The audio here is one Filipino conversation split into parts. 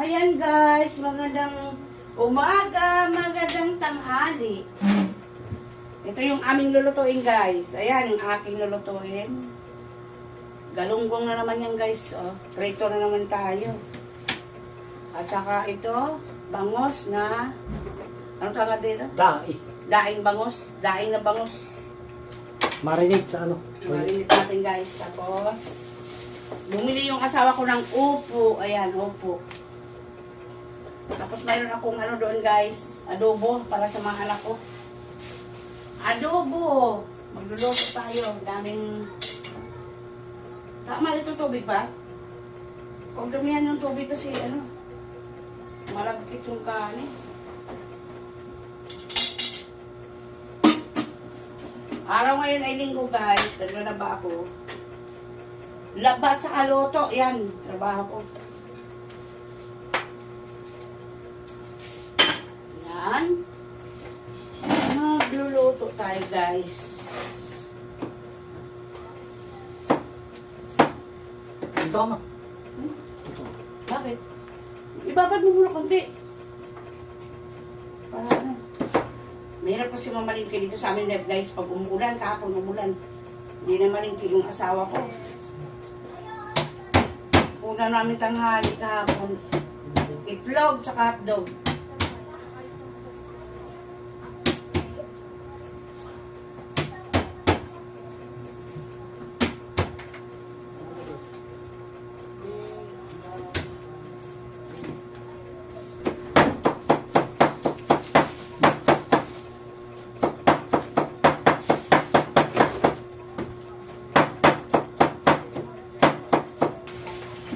Ayan guys, magandang umaga, magandang tanghali. Ito yung aming lulutuin guys. Ayan, yung aking lulutuin. Galunggong na naman yan guys. Oh, prito na naman tayo. At saka ito, bangos na, ano tawag dito? Daing bangos. Daing na bangos. Marinate sa ano? Marinate natin guys. Tapos, bumili yung asawa ko ng upo. Ayan, upo. Tapos mayroon akong ano doon guys, adobo para sa mga anak ko. Adobo! Magluluto tayo. Daming... Tama ito tubig pa? Huwag dumihan yung tubig kasi ano, malagkit yung kanin. Araw ngayon ay linggo guys. Naglalaba ako. Laba at saka luto. Yan, trabaho ko. Yan. Magluluto tayo guys. Ito ka ma. Bakit? Ibabad mo muna konti. Para ano? Mahirap kasi mamalingki dito sa amin guys. Pag umuulan, kahapon umuulan. Hindi na malingki yung asawa ko. Una namin tanghali kahapon. Itlog tsaka hotdog.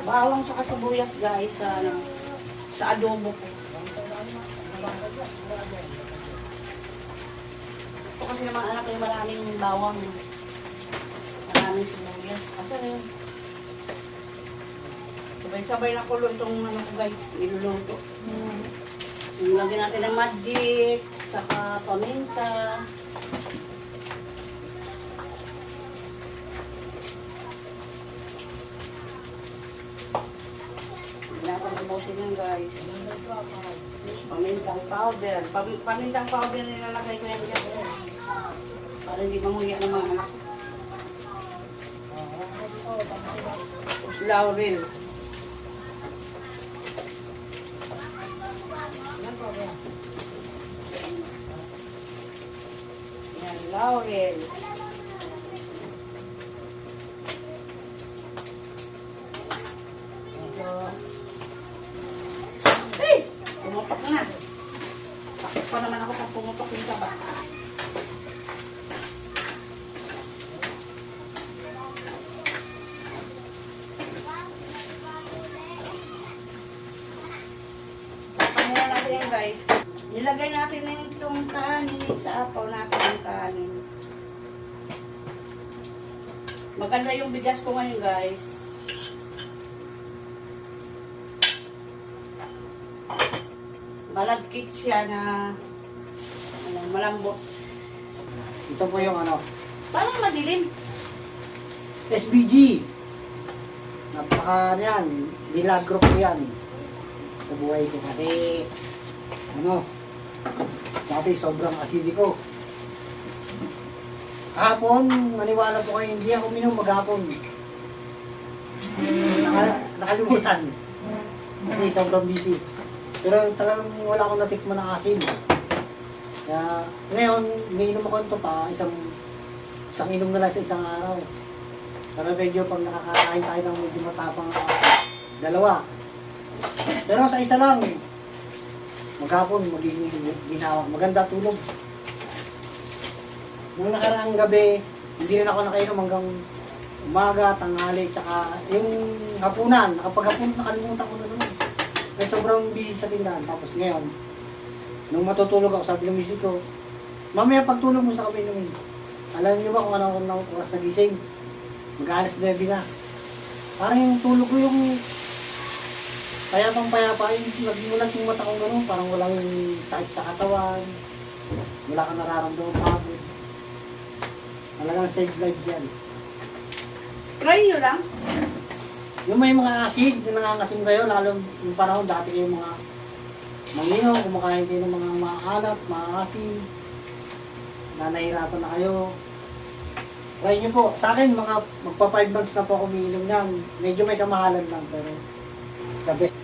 Bawang sa kasibuyas guys sa adobo ko. Ito kasi naman anak ko yung maraming bawang. Maraming sibuyas. Kasi sabay-sabay na kulo itong ano ko guys, niluluto. Lagyan natin ng masdik, saka paminta. Napabusin yan guys. Pamintang powder. Pamintang powder nilalagay ko yan dyan. Para hindi mamuya ng mga anak. Tapos laurel. Yan, laurel. Pumutok na. Bakit pa naman ako pag pumutok yung taba? Tapan muna natin yan guys. Nilagay natin na itong kanin sa apaw natin yung kanin. Maganda yung bigas ko ngayon guys. Malagkit siya na ano, malambot. Ito po yung ano, Parang madilim. SBG. Napaka yan, milagro po yan. Sa buhay ko kasi, ano, dati sobrang asidiko. Kahapon, maniwala po kayo, hindi ako minom maghapon. Nakalimutan. Kasi sobrang busy. Pero talagang wala akong natikman ng asin. Kaya ngayon, umiinom ako nito pa, isang inom na lang sa isang araw. Pero medyo pag nakakain tayo ng medyo matapang dalawa. Pero sa isa lang, maghapon, magiging ginawa. Maganda tulog. Nung nakaraang gabi, hindi rin ako nakainom hanggang umaga, tanghali, tsaka yung hapunan. Kapag hapon, nakalimutan ko na naman. Kaya sobrang busy sa tindahan. Tapos ngayon, nung matutulog ako, sabi ng misis ko, mamaya pagtulog mo sa kami namin. Alam niyo ba kung ano akong oras na gising? Mag-alas 9 na. Parang yung tulog ko yung payapang-payapa. Nagmulat yung mata kong gano'n. Parang walang sakit sa katawan. Wala kang nararamdaman pagod. Talagang safe life yan. Try nyo lang. Yung may mga acid, yung nangangasim kayo, lalo yung panahon dati kayo mga manginom, kumakain kayo ng mga maalat, maasim, na nahirapan na kayo. Try nyo po. Sa akin, mga magpa 5 months na po ako umiinom niyan. Medyo may kamahalan lang, pero the best.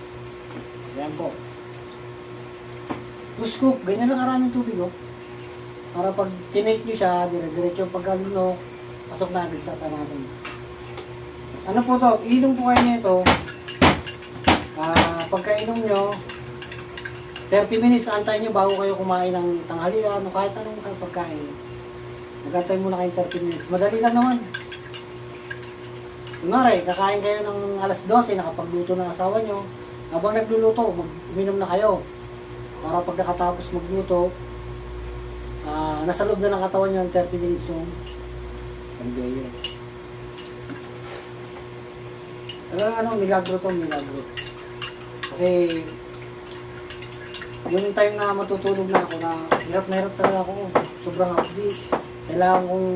Yan po. 2 scoop, ganyan lang karaming tubig, oh. Para pag tinake nyo siya, dire-diretso pag ano, pasok na agad sa natin. Ano po to? Inom po kayo nito. Pagkainom nyo, 30 minutes antayin nyo bago kayo kumain ng tanghalian o kahit anong pagkain. Nagantay muna kayo 30 minutes. Madali lang naman. Kunwari, kakain kayo ng alas 12, nakapagluto ng asawa nyo. Habang nagluluto, uminom na kayo. Para pag nakatapos magluto, nasa loob na ng katawan nyo ng 30 minutes yung sandayo. Milagro to, milagro. Kasi, yung time na matutulog na ako, na hirap talaga ako. Sobrang hapdi. Kailangan kong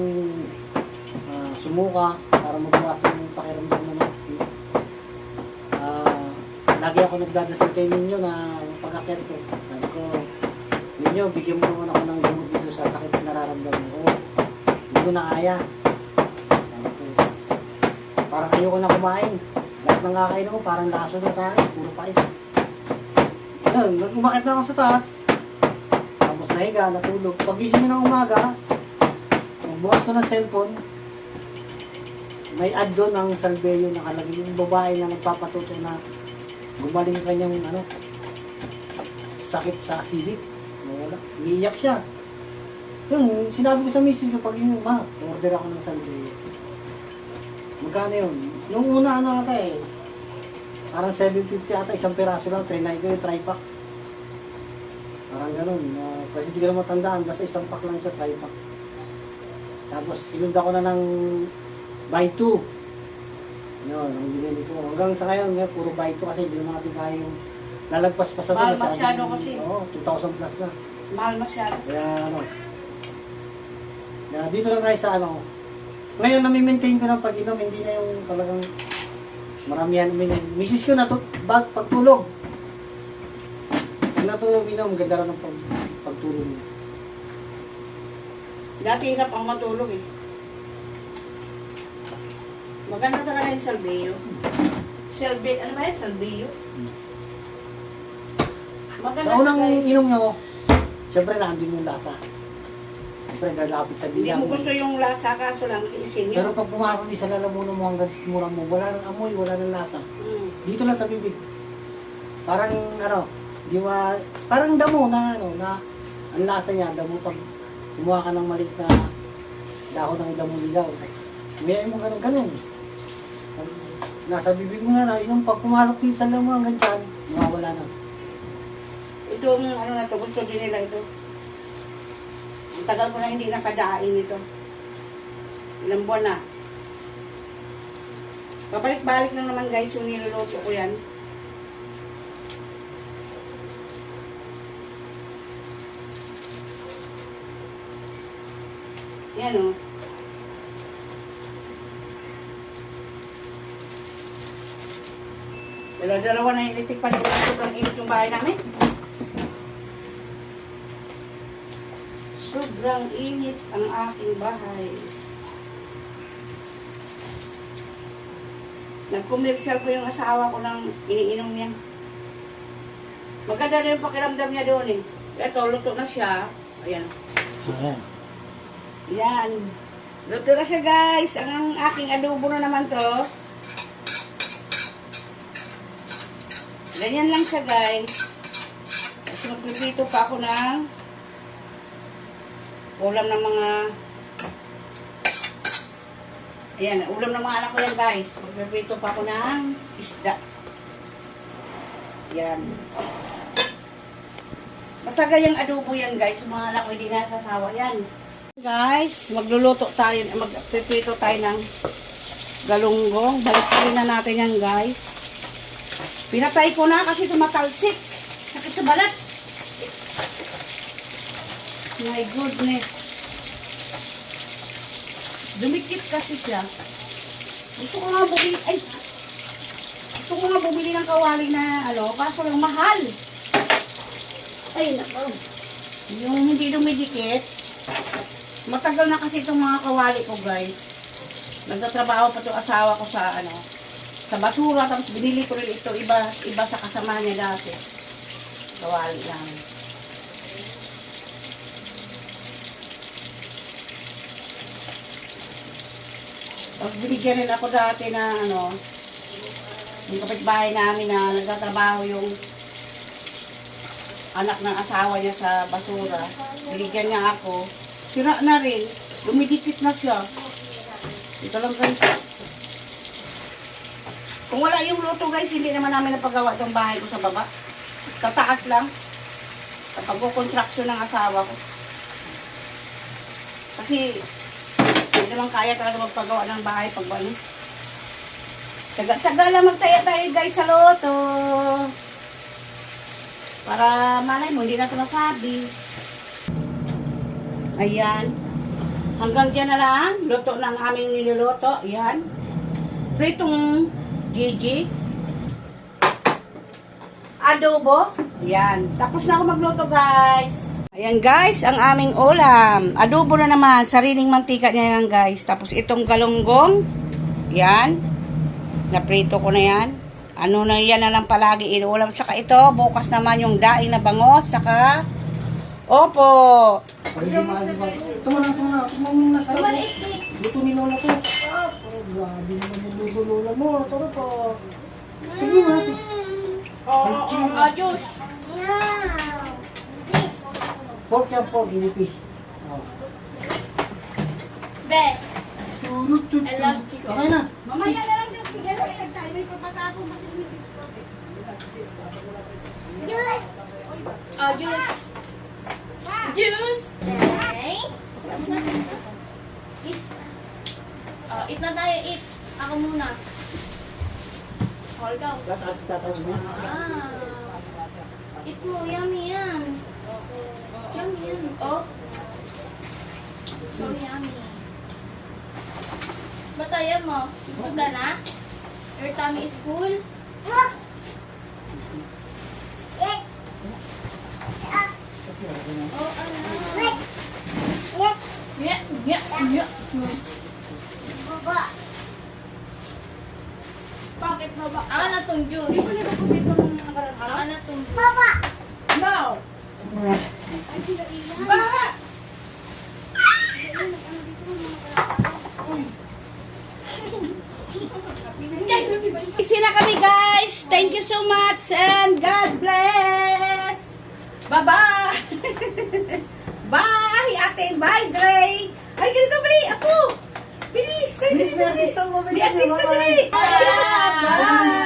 sumuka para magbawasan yung pakiramdam na hapdi. Lagi ako nagdadasal kay Ninyo na pag-akyat ko. Sabi ko, Ninyo, bigyan mo naman ako ng gamot dito sa sakit na nararamdaman ko. Hindi ko na kaya. Parang ayoko na kumain. Lahat ng kakain ko, parang laso na sa akin. Puro pait. Ayun, umakit na ako sa taas. Tapos nahiga, natulog. Pagising ng umaga, magbukas ko ng cellphone, may ad doon ng Salveyo nakalagay. Yung babae na nagpapatuto na gumaling kanyang sakit sa acidic. Wala. Umiiyak siya. Yun, sinabi ko sa misis ko, pag yun, order ako ng Salveyo. Magkano yun? Nung una ata parang 750 ata, isang piraso lang, 390 ko yung tri-pack. Parang ganun. Kasi hindi ko na matandaan, basta isang pack lang siya, tri-pack. Tapos, sinunda ko na ng buy 2. Yun, ang binili ko. Hanggang sa ngayon, puro buy 2 kasi hindi naman natin kaya yung lalagpas pa sa mahal masyado kasi. Oo, 2,000 plus na. Mahal masyado. Kaya dito lang guys sa ngayon, nami-maintain ko ng pag-inom, hindi na yung talagang maramihan uminom. Misis ko na to, pagtulog. Pag natulog inom, ganda rin ng pagtulog. Dati hirap ang matulog eh. Maganda talaga yung Salveyo. Ano ba yan? Salveyo? Maganda Sa unang guys. inom nyo, syempre nandun yung lasa. Syempre lalapit sa Hindi bilang. mo gusto yung lasa, kaso lang iisin nyo. Pero pag pumasok sa lalamunan mo hanggang sikmura mo, wala nang amoy, wala nang lasa. Dito lang sa bibig. Parang parang damo na ang lasa niya, damo pag kumuha ka ng maliit na dahon ng damo ligaw. May mo ganun. Nasa bibig mo na, yung pag pumasok din sa lalamunan hanggang dyan, mawawala na. Itong na to, gusto din nila ito. Ang tagal ko na hindi nakadain ito. Ilang buwan na. Pabalik-balik na naman guys yung niluluto ko yan. Yan o. Dalawa na yung litik pa dito. Sobrang init yung bahay namin. Sobrang init ang aking bahay. Nag-commercial ko yung asawa ko ng iniinom niya. Maganda na yung pakiramdam niya doon eh. Ito, luto na siya. Ayan. Yan. Luto na siya guys. Ang aking adobo na naman to. Ganyan lang siya guys. Kasi magpipito pa ako ng ulam ng mga ayan, ulam ng mga anak ko yan guys. Magpipito pa ako ng isda. Yan. Basta ganyang adobo yan guys. Mga anak ko hindi nasasawa yan. Guys, magluluto tayo, magpipito tayo ng galunggong. Balik na natin yan guys. Pinatay ko na kasi tumatalsik. Sakit sa balat. My goodness. Dumikit kasi siya. Gusto ko nga bukit. Ay! Gusto ko nga bumili ng kawali na ano, kaso lang mahal. Ay, nako. Yung hindi dumidikit. Matagal na kasi itong mga kawali ko, guys. Nagtatrabaho pa itong asawa ko sa ano, sa basura. Tapos binili ko rin ito, iba sa kasama niya dati. Kawali lang. Tapos binigyan rin ako dati na ano, yung kapitbahay namin na nagtatrabaho yung anak ng asawa niya sa basura. Binigyan niya ako. Sira na rin. Lumidikit na siya. Ito lang guys. Kung wala yung luto guys, hindi naman namin napagawa itong bahay ko sa baba. Tataas lang. Kapag construction ng asawa ko. Kasi hindi naman kaya talaga magpagawa ng bahay pag ano. Tsaga-tsaga lang magtaya tayo guys sa loto. Para malay mo, hindi na ito nasabi. Ayan. Hanggang dyan na lang. Luto ng aming niluluto. Ayan. Pritong Gigi. Adobo. Ayan. Tapos na ako magluto guys. Ayan guys, ang aming ulam. Adobo na naman. Sariling mantika niya yan guys. Tapos itong galunggong. Ayan. Naprito ko na yan. Ano na yan na lang palagi inuulam. Saka ito, bukas naman yung daing na bangos. Saka, opo. Ito mo na. Luto ni Lola to. Ah, grabe naman yung luto Lola mo. Tara pa. Tignan mo natin. Diyos. Pork yan, pork, hindi fish. Oh. Be. Turut-tut. I love chicken. Okay na. Mamaya na lang din. Bigyan ko yung tayo. May papatako. Juice. Juice. Okay. Eat na tayo, eat. Ako muna. Hold go. Tataas niya. Eat mo, yummy yan. Yummy yan. Oh. So yummy. Batayan mo. Gusto ka na? Your tummy is full? Oh, ano? Yeah. Bakit mo ba? Ako na tong juice. Hindi ko na ba ng nakarang Ako araw? na tong juice. No! Baha! Isi na kami guys. Thank you so much and God bless. Bye-bye. Bye ate. Bye Dre. Ay ganito bali ako. Bilis. Bilis, may artista mo ba May yun? artista bali. Bye.